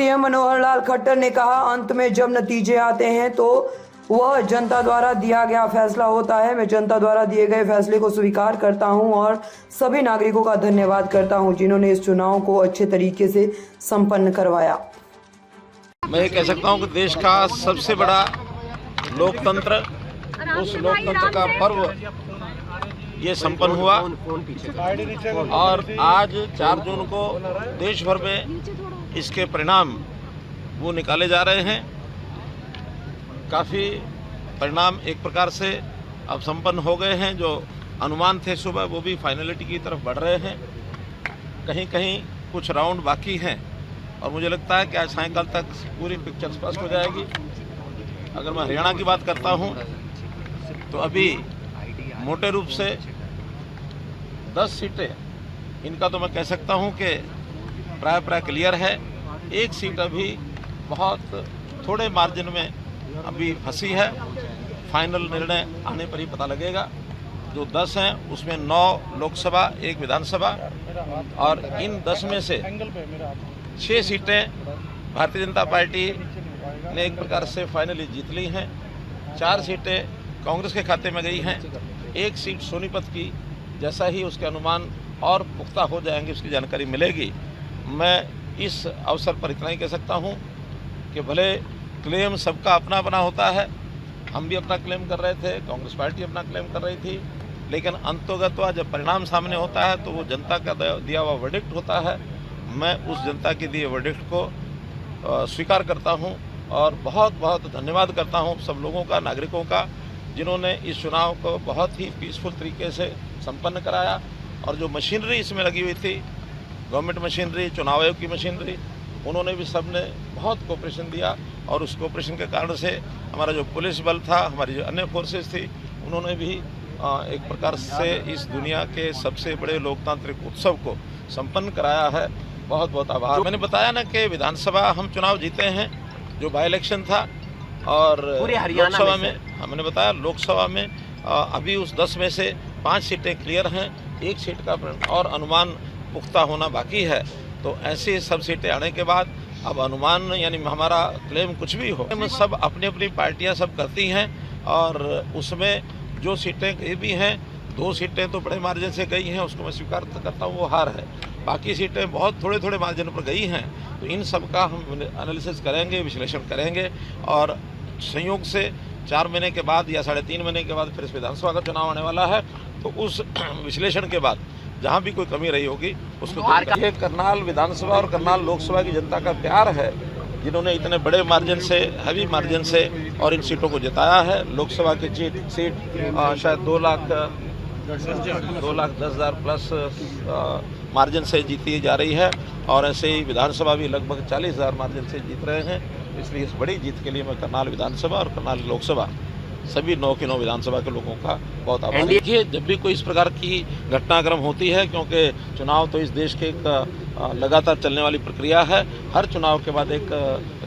CM Manohar Lal Khattar ने कहा, अंत में जब नतीजे आते हैं तो वह जनता द्वारा दिया गया फैसला होता है। मैं जनता द्वारा दिए गए फैसले को स्वीकार करता हूं और सभी नागरिकों का धन्यवाद करता हूं जिन्होंने इस चुनाव को अच्छे तरीके से संपन्न करवाया। मैं ये कह सकता हूं कि देश का सबसे बड़ा लोकतंत्र, उस लोकतंत्र का पर्व ये संपन्न हुआ और आज 4 जून को देश भर में इसके परिणाम वो निकाले जा रहे हैं। काफ़ी परिणाम एक प्रकार से अब संपन्न हो गए हैं। जो अनुमान थे सुबह वो भी फाइनलिटी की तरफ बढ़ रहे हैं। कहीं कहीं कुछ राउंड बाकी हैं और मुझे लगता है कि आज सायंकाल तक पूरी पिक्चर स्पष्ट हो जाएगी। अगर मैं हरियाणा की बात करता हूं तो अभी मोटे रूप से 10 सीटें, इनका तो मैं कह सकता हूं कि प्राय क्लियर है। एक सीट अभी बहुत थोड़े मार्जिन में अभी फंसी है। फाइनल निर्णय आने पर ही पता लगेगा। जो 10 हैं उसमें 9 लोकसभा, 1 विधानसभा और इन 10 में से 6 सीटें भारतीय जनता पार्टी ने एक प्रकार से फाइनली जीत ली हैं। 4 सीटें कांग्रेस के खाते में गई हैं। 1 सीट सोनीपत की, जैसा ही उसके अनुमान और पुख्ता हो जाएंगे उसकी जानकारी मिलेगी। मैं इस अवसर पर इतना ही कह सकता हूं कि भले क्लेम सबका अपना अपना होता है, हम भी अपना क्लेम कर रहे थे, कांग्रेस पार्टी अपना क्लेम कर रही थी, लेकिन अंतोगत्वा जब परिणाम सामने होता है तो वो जनता का दिया हुआ वर्डिक्ट होता है। मैं उस जनता के दिए वर्डिक्ट को स्वीकार करता हूं और बहुत बहुत धन्यवाद करता हूं सब लोगों का, नागरिकों का, जिन्होंने इस चुनाव को बहुत ही पीसफुल तरीके से संपन्न कराया। और जो मशीनरी इसमें लगी हुई थी, गवर्नमेंट मशीनरी, चुनाव आयोग की मशीनरी, उन्होंने भी सबने बहुत कोऑपरेशन दिया और उस कोऑपरेशन के कारण से हमारा जो पुलिस बल था, हमारी जो अन्य फोर्सेस थी, उन्होंने भी एक प्रकार से इस दुनिया के सबसे बड़े लोकतांत्रिक उत्सव को संपन्न कराया है। बहुत बहुत आभार। मैंने बताया ना कि विधानसभा हम चुनाव जीते हैं जो बाई इलेक्शन था, और लोकसभा में हमने बताया लोकसभा में अभी उस 10 में से 5 सीटें क्लियर हैं। 1 सीट का और अनुमान पुख्ता होना बाकी है। तो ऐसे सब सीटें आने के बाद अब अनुमान यानी हमारा क्लेम कुछ भी हो, सब अपनी अपनी पार्टियां सब करती हैं और उसमें जो सीटें गई भी हैं, 2 सीटें तो बड़े मार्जिन से गई हैं, उसको मैं स्वीकार करता हूँ, वो हार है। बाकी सीटें बहुत थोड़े थोड़े मार्जिन पर गई हैं। तो इन सब का हम एनालिसिस करेंगे, विश्लेषण करेंगे और संयोग से 4 महीने के बाद या 3.5 महीने के बाद फिर इस विधानसभा का चुनाव आने वाला है। तो उस विश्लेषण के बाद जहां भी कोई कमी रही होगी उसको ये करनाल विधानसभा और करनाल लोकसभा की जनता का प्यार है, जिन्होंने इतने बड़े मार्जिन से, हैवी मार्जिन से और इन सीटों को जिताया है। लोकसभा की सीट शायद 2,10,000 प्लस मार्जिन से जीती जा रही है और ऐसे ही विधानसभा भी लगभग 40,000 मार्जिन से जीत रहे हैं। इसलिए इस बड़ी जीत के लिए मैं करनाल विधानसभा और करनाल लोकसभा सभी 9 की 9 विधानसभा के लोगों का बहुत आभार। देखिए, जब भी कोई इस प्रकार की घटनाक्रम होती है, क्योंकि चुनाव तो इस देश के एक लगातार चलने वाली प्रक्रिया है। हर चुनाव के बाद एक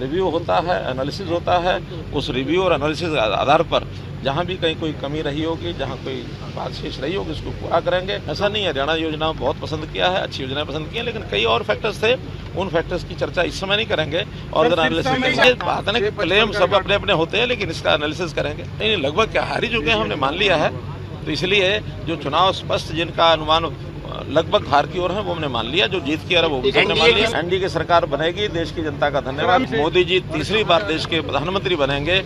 रिव्यू होता है, एनालिसिस होता है। उस रिव्यू और एनालिसिस के आधार पर जहां भी कहीं कोई कमी रही होगी, जहां कोई बात शेष रही होगी, उसको पूरा करेंगे। ऐसा नहीं है, हरियाणा योजना बहुत पसंद किया है, अच्छी योजनाएं पसंद की हैं, लेकिन कई और फैक्टर्स थे, उन फैक्टर्स की चर्चा इस समय नहीं करेंगे। और अगर एनालिसिस बात है ना, क्लेम सब अपने अपने होते हैं, लेकिन इसका एनालिसिस करेंगे। नहीं, लगभग क्या हार ही चुके हैं, हमने मान लिया है। तो इसलिए जो चुनाव स्पष्ट जिनका अनुमान लगभग हार की ओर है वो हमने मान लिया, जो जीत की ओर है वो भी हमने मान लिया। एनडीए की सरकार बनेगी, देश की जनता का धन्यवाद। मोदी जी तीसरी बार देश के प्रधानमंत्री बनेंगे।